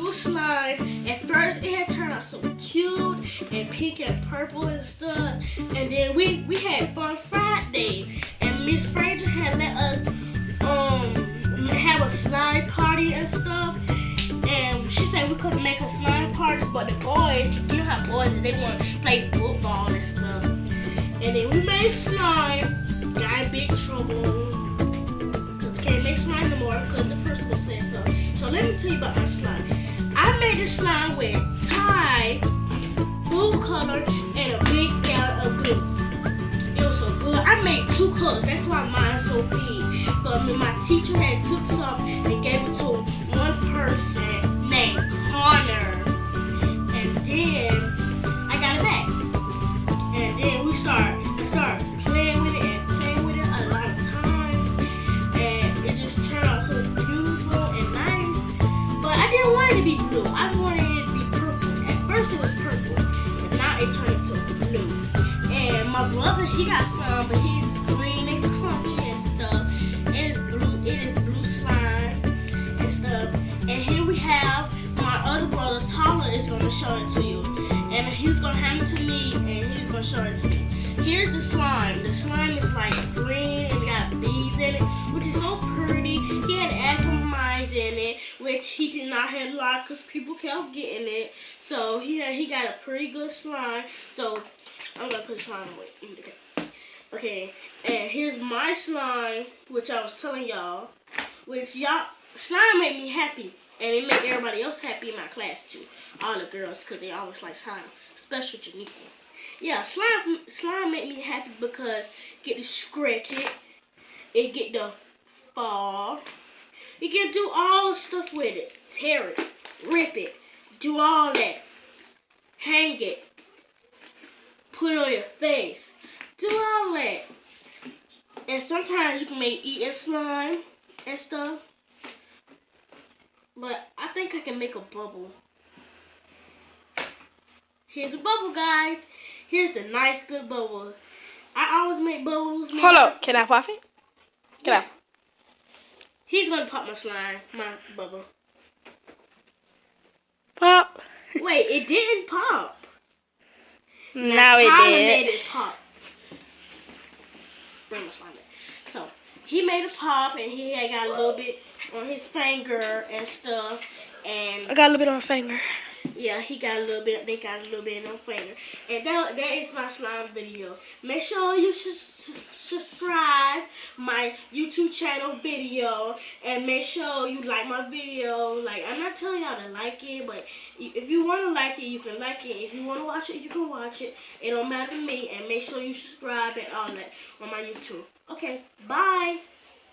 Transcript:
blue slime. At first, it had turned out so cute and pink and purple and stuff. And then we had Fun Friday, and Miss Fraser had let us have a slime party and stuff. And she said we couldn't make a slime party, but the boys, you know how boys they want to play football and stuff. And then we made slime, got in big trouble. Can't make slime no more because the principal said so. So let me tell you about my slime. I made a slime with Tide, blue color, and a big gallon of glue. It was so good. I made 2 colors. That's why mine's so big. But my teacher had took some and gave it to one person named Connor. And then I got it back. And then we start playing with it and playing with it a lot of times. And it just turned out so beautiful and nice. But I didn't want it to be blue. I wanted it to be purple. At first it was purple, but now it turned into blue. And my brother, he got some, but he's green and crunchy and stuff. It is blue slime and stuff. And here we have my other brother, Tyler, is going to show it to you. And he's going to hand it to me, and he's going to show it to me. Here's the slime. The slime is like green and got bees in it, which is so pretty. He had to add some mines in it, which he did not have a lot because people kept getting it. So he got a pretty good slime. So I'm going to put slime away. Okay, and here's my slime, which I was telling y'all, slime made me happy. And it made everybody else happy in my class too. All the girls, because they always like slime. Especially Janika. Yeah, slime made me happy because get to scratch it. It get to fall. You can do all the stuff with it. Tear it. Rip it. Do all that. Hang it. Put it on your face. Do all that. And sometimes you can make eating slime and stuff. But I think I can make a bubble. Here's a bubble, guys. Here's the nice, good bubble. I always make bubbles. Hold up. Can I pop it? Can I? He's going to pop my slime, my bubble. Pop. Wait, it didn't pop. Now it Tyler did. made it pop. Bring my slime back. So, he made a pop, and he had got a little bit on his finger and stuff. And I got a little bit on my finger. yeah, he got a little bit. They got a little bit on finger. And that is my slime video. Make sure you subscribe my YouTube channel video, and make sure you like my video. Like, I'm not telling y'all to like it, but if you want to like it, you can like it. If you want to watch it, you can watch it. It don't matter to me. And make sure you subscribe and all that on my YouTube. Okay, bye.